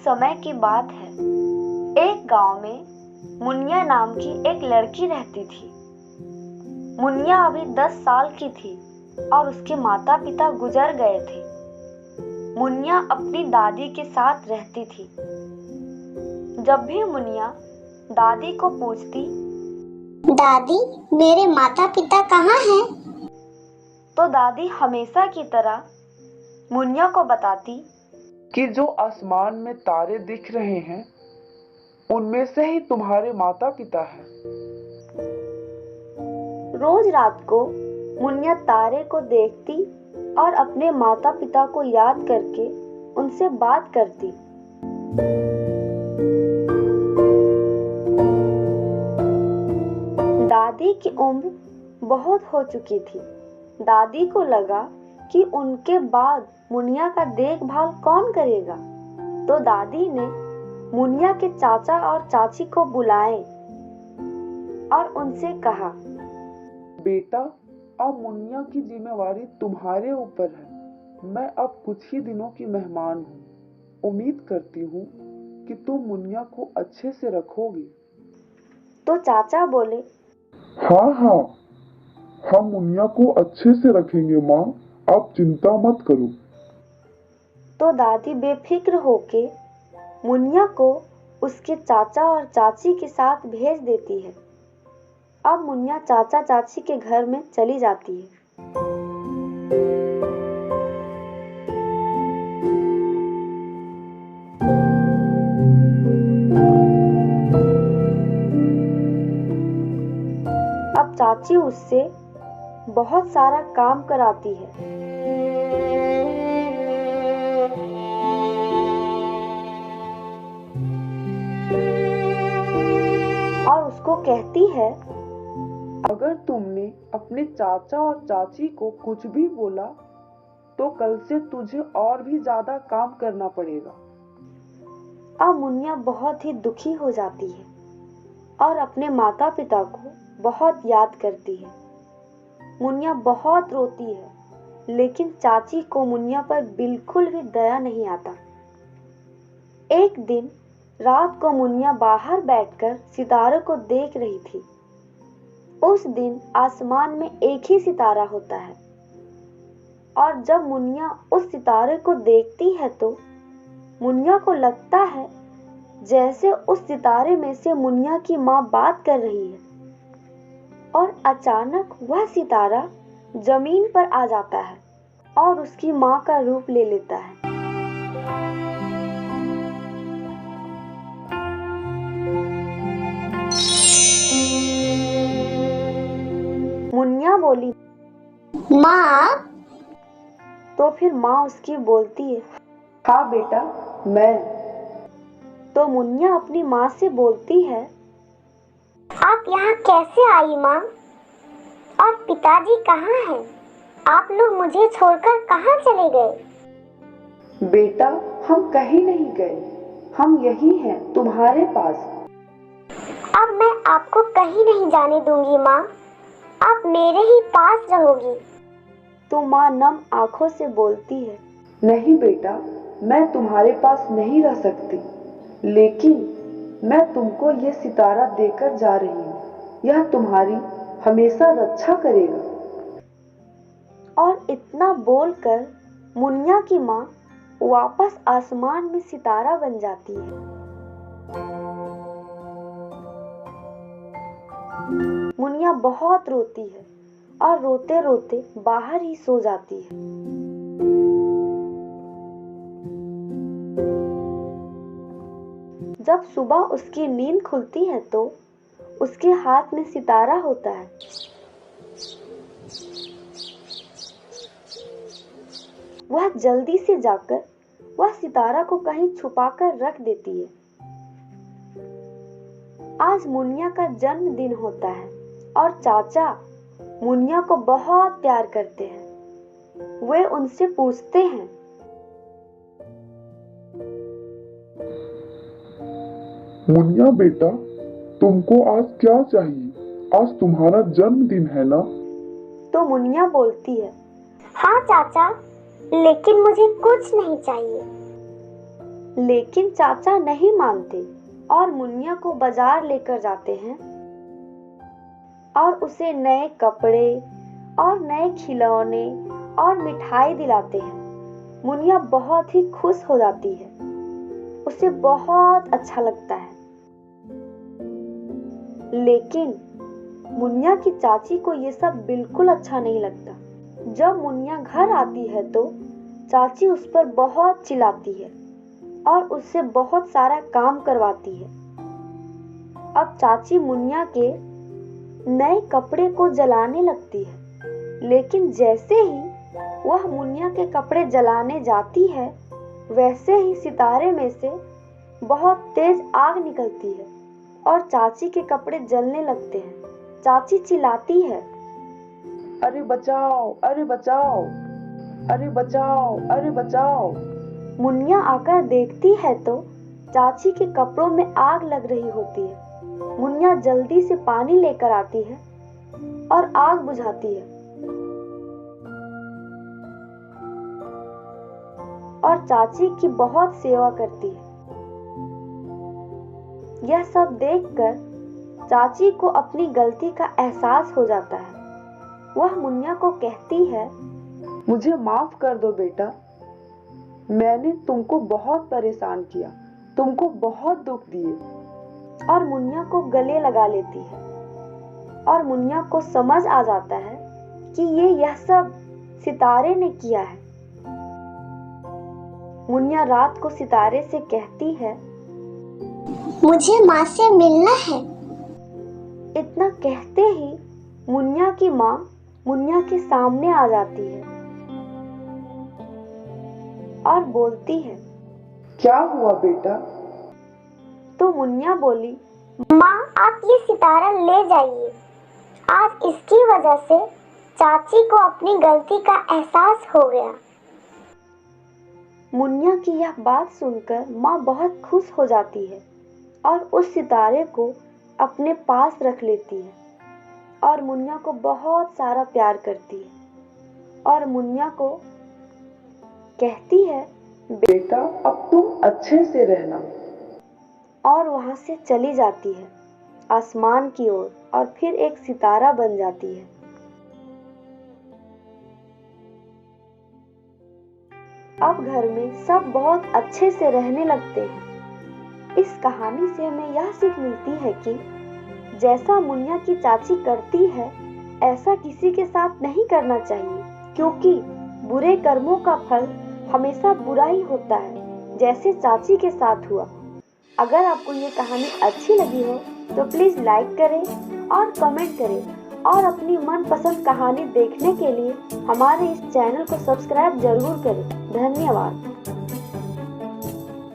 समय की बात है। एक गांव में मुनिया नाम की एक लड़की रहती थी। मुनिया अभी 10 साल की थी और उसके माता पिता गुजर गए थे। मुनिया अपनी दादी के साथ रहती थी। जब भी मुनिया दादी को पूछती, दादी, मेरे माता पिता कहाँ हैं? तो दादी हमेशा की तरह मुनिया को बताती कि जो आसमान में तारे दिख रहे हैं उनमें से ही तुम्हारे माता पिता हैं। रोज रात को मुनिया तारे को देखती और अपने माता पिता को याद करके उनसे बात करती। दादी की उम्र बहुत हो चुकी थी। दादी को लगा कि उनके बाद मुनिया का देखभाल कौन करेगा, तो दादी ने मुनिया के चाचा और चाची को बुलाए और उनसे कहा, बेटा, अब मुनिया की जिम्मेवारी तुम्हारे ऊपर है। मैं अब कुछ ही दिनों की मेहमान हूँ। उम्मीद करती हूँ कि तुम मुनिया को अच्छे से रखोगे। तो चाचा बोले, हाँ हाँ, हम मुनिया को अच्छे से रखेंगे माँ, आप चिंता मत करो। तो दादी बेफिक्र होके मुनिया को उसके चाचा और चाची के साथ भेज देती है। अब मुनिया चाचा चाची के घर में चली जाती है। अब चाची उससे बहुत सारा काम कराती है। और उसको कहती है, अगर तुमने अपने चाचा और चाची को कुछ भी बोला तो कल से तुझे और भी ज्यादा काम करना पड़ेगा। अब मुनिया बहुत ही दुखी हो जाती है और अपने माता पिता को बहुत याद करती है। मुनिया बहुत रोती है, लेकिन चाची को मुनिया पर बिल्कुल भी दया नहीं आता। एक दिन रात को मुनिया बाहर बैठकर सितारों को देख रही थी। उस दिन आसमान में एक ही सितारा होता है और जब मुनिया उस सितारे को देखती है तो मुनिया को लगता है जैसे उस सितारे में से मुनिया की माँ बात कर रही है। और अचानक वह सितारा जमीन पर आ जाता है और उसकी माँ का रूप ले लेता है। मुनिया बोली, माँ। तो फिर माँ उसकी बोलती है, हाँ बेटा, मैं। तो मुनिया अपनी माँ से बोलती है, आप यहाँ कैसे आई माँ? और पिताजी कहाँ हैं? आप लोग मुझे छोड़कर कहाँ चले गए? बेटा, हम कहीं नहीं गए, हम यही हैं तुम्हारे पास। अब मैं आपको कहीं नहीं जाने दूंगी माँ, आप मेरे ही पास रहोगी। तो माँ नम आंखों से बोलती है, नहीं बेटा, मैं तुम्हारे पास नहीं रह सकती, लेकिन मैं तुमको ये सितारा देकर जा रही हूँ। यह तुम्हारी हमेशा रक्षा करेगा। और इतना बोलकर मुनिया की माँ वापस आसमान में सितारा बन जाती है। मुनिया बहुत रोती है और रोते रोते बाहर ही सो जाती है। जब सुबह उसकी नींद खुलती है तो उसके हाथ में सितारा होता है। वह जल्दी से जाकर वह सितारा को कहीं छुपाकर रख देती है। आज मुनिया का जन्मदिन होता है और चाचा मुनिया को बहुत प्यार करते हैं। वे उनसे पूछते हैं, मुनिया बेटा, तुमको आज क्या चाहिए? आज तुम्हारा जन्मदिन है ना? तो मुनिया बोलती है, हाँ चाचा, लेकिन मुझे कुछ नहीं चाहिए। लेकिन चाचा नहीं मानते और मुन्निया को बाजार लेकर जाते हैं और उसे नए कपड़े और नए खिलौने और मिठाई दिलाते हैं। मुन्निया बहुत ही खुश हो जाती है, उसे बहुत अच्छा लगता है। लेकिन मुन्निया की चाची को ये सब बिल्कुल अच्छा नहीं लगता। जब मुन्निया घर आती है तो चाची उस पर बहुत चिल्लाती है और उससे बहुत सारा काम करवाती है। अब चाची मुन्निया के नए कपड़े को जलाने लगती है, लेकिन जैसे ही वह मुन्निया के कपड़े जलाने जाती है, वैसे ही सितारे में से बहुत तेज आग निकलती है और चाची के कपड़े जलने लगते हैं। चाची चिल्लाती है, अरे बचाओ, अरे बचाओ, अरे बचाओ, अरे बचाओ। मुन्निया आकर देखती है तो चाची के कपड़ों में आग लग रही होती है। मुन्निया जल्दी से पानी लेकर आती है और आग बुझाती है और चाची की बहुत सेवा करती है। यह सब देखकर चाची को अपनी गलती का एहसास हो जाता है। वह मुन्निया को कहती है, मुझे माफ कर दो बेटा, मैंने तुमको बहुत परेशान किया, तुमको बहुत दुख दिए। और मुन्निया को गले लगा लेती है और मुन्निया को समझ आ जाता है कि यह सब सितारे ने किया है। मुन्निया रात को सितारे से कहती है, मुझे माँ से मिलना है। इतना कहते ही मुन्निया की माँ मुन्निया के सामने आ जाती है और बोलती है, क्या हुआ बेटा? तो मुन्निया बोली, माँ आप ये सितारा ले जाइए। आज इसकी वजह से चाची को अपनी गलती का एहसास हो गया। मुन्निया की यह बात सुनकर माँ बहुत खुश हो जाती है और उस सितारे को अपने पास रख लेती है और मुन्निया को बहुत सारा प्यार करती है और मुन्निया को कहती है, बेटा अब तुम अच्छे से रहना। और वहां से चली जाती है आसमान की ओर और फिर एक सितारा बन जाती है। अब घर में सब बहुत अच्छे से रहने लगते हैं। इस कहानी से हमें यह सीख मिलती है कि जैसा मुन्निया की चाची करती है, ऐसा किसी के साथ नहीं करना चाहिए, क्योंकि बुरे कर्मों का फल हमेशा बुरा ही होता है, जैसे चाची के साथ हुआ। अगर आपको ये कहानी अच्छी लगी हो तो प्लीज़ लाइक करें और कमेंट करें और अपनी मनपसंद कहानी देखने के लिए हमारे इस चैनल को सब्सक्राइब जरूर करें। धन्यवाद।